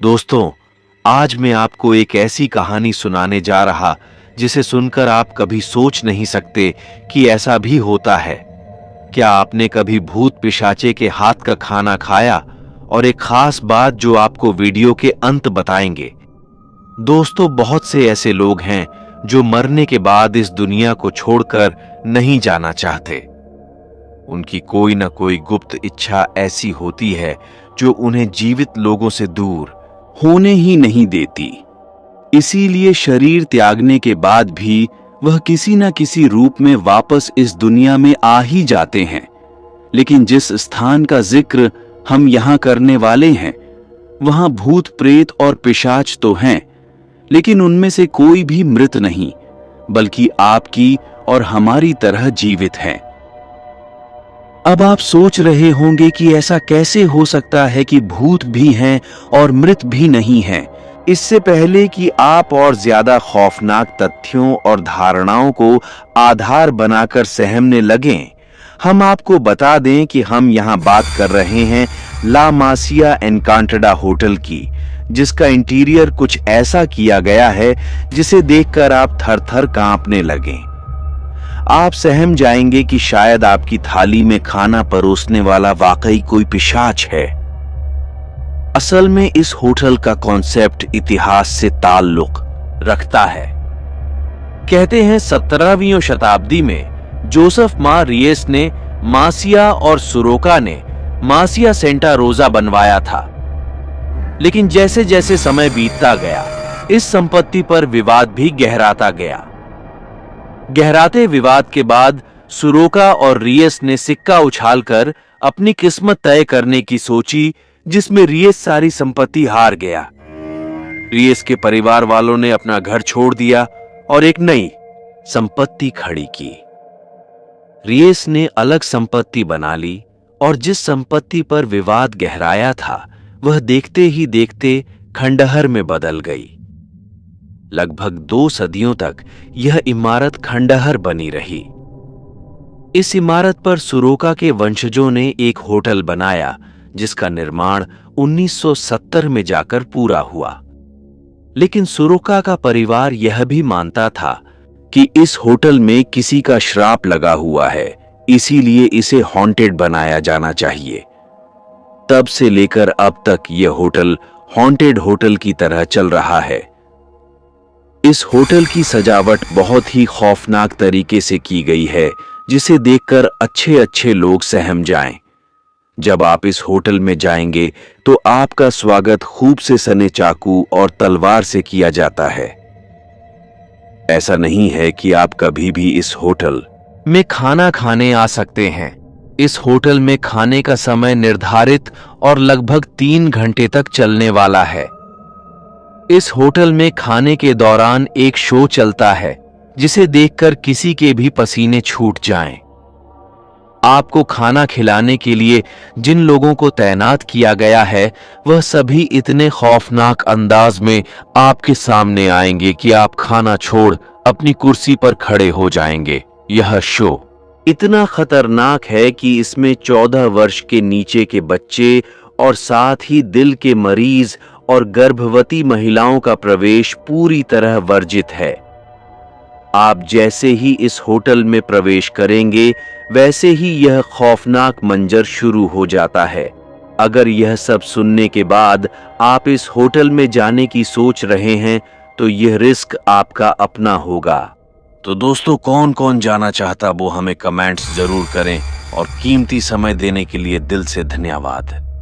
दोस्तों, आज मैं आपको एक ऐसी कहानी सुनाने जा रहा जिसे सुनकर आप कभी सोच नहीं सकते कि ऐसा भी होता है। क्या आपने कभी भूत पिशाचे के हाथ का खाना खाया? और एक खास बात जो आपको वीडियो के अंत बताएंगे। दोस्तों, बहुत से ऐसे लोग हैं जो मरने के बाद इस दुनिया को छोड़कर नहीं जाना चाहते। उनकी कोई ना कोई गुप्त इच्छा ऐसी होती है जो उन्हें जीवित लोगों से दूर होने ही नहीं देती। इसीलिए शरीर त्यागने के बाद भी वह किसी न किसी रूप में वापस इस दुनिया में आ ही जाते हैं। लेकिन जिस स्थान का जिक्र हम यहाँ करने वाले हैं, वहां भूत प्रेत और पिशाच तो हैं, लेकिन उनमें से कोई भी मृत नहीं, बल्कि आपकी और हमारी तरह जीवित हैं। अब आप सोच रहे होंगे कि ऐसा कैसे हो सकता है कि भूत भी हैं और मृत भी नहीं हैं। इससे पहले कि आप और ज्यादा खौफनाक तथ्यों और धारणाओं को आधार बनाकर सहमने लगें, हम आपको बता दें कि हम यहां बात कर रहे हैं ला मासिया एनकांटडा होटल की, जिसका इंटीरियर कुछ ऐसा किया गया है जिसे देखकर आप थर-थर कांपने लगें। आप सहम जाएंगे कि शायद आपकी थाली में खाना परोसने वाला वाकई कोई पिशाच है। असल में इस होटल का कॉन्सेप्ट इतिहास से ताल्लुक रखता है। कहते हैं 17वीं शताब्दी में जोसेफ मां रियस ने मासिया और सुरोका ने मासिया सेंटा रोजा बनवाया था। लेकिन जैसे जैसे समय बीतता गया, इस संपत्ति पर विवाद भी गहराता गया। गहराते विवाद के बाद सुरोका और रियस ने सिक्का उछालकर अपनी किस्मत तय करने की सोची, जिसमें रियस सारी संपत्ति हार गया। रियस के परिवार वालों ने अपना घर छोड़ दिया और एक नई संपत्ति खड़ी की। रियस ने अलग संपत्ति बना ली और जिस संपत्ति पर विवाद गहराया था, वह देखते ही देखते खंडहर में बदल गई। लगभग 2 सदियों तक यह इमारत खंडहर बनी रही। इस इमारत पर सुरोका के वंशजों ने एक होटल बनाया, जिसका निर्माण 1970 में जाकर पूरा हुआ। लेकिन सुरोका का परिवार यह भी मानता था कि इस होटल में किसी का श्राप लगा हुआ है, इसीलिए इसे हॉन्टेड बनाया जाना चाहिए। तब से लेकर अब तक यह होटल हॉन्टेड होटल की तरह चल रहा है। इस होटल की सजावट बहुत ही खौफनाक तरीके से की गई है, जिसे देखकर अच्छे अच्छे लोग सहम जाएं। जब आप इस होटल में जाएंगे तो आपका स्वागत खूब से सने चाकू और तलवार से किया जाता है। ऐसा नहीं है कि आप कभी भी इस होटल में खाना खाने आ सकते हैं। इस होटल में खाने का समय निर्धारित और लगभग 3 घंटे तक चलने वाला है। इस होटल में खाने के दौरान एक शो चलता है, जिसे देखकर किसी के भी पसीने छूट जाएं। आपको खाना खिलाने के लिए जिन लोगों को तैनात किया गया है, वह सभी इतने खौफनाक अंदाज में आपके सामने आएंगे कि आप खाना छोड़ अपनी कुर्सी पर खड़े हो जाएंगे। यह शो इतना खतरनाक है कि इसमें 14 वर्ष के नीचे के बच्चे और साथ ही दिल के मरीज और गर्भवती महिलाओं का प्रवेश पूरी तरह वर्जित है। आप जैसे ही इस होटल में प्रवेश करेंगे, वैसे ही यह खौफनाक मंजर शुरू हो जाता है। अगर यह सब सुनने के बाद आप इस होटल में जाने की सोच रहे हैं, तो यह रिस्क आपका अपना होगा। तो दोस्तों, कौन कौन जाना चाहता वो हमें कमेंट्स जरूर करें, और कीमती समय देने के लिए दिल से धन्यवाद।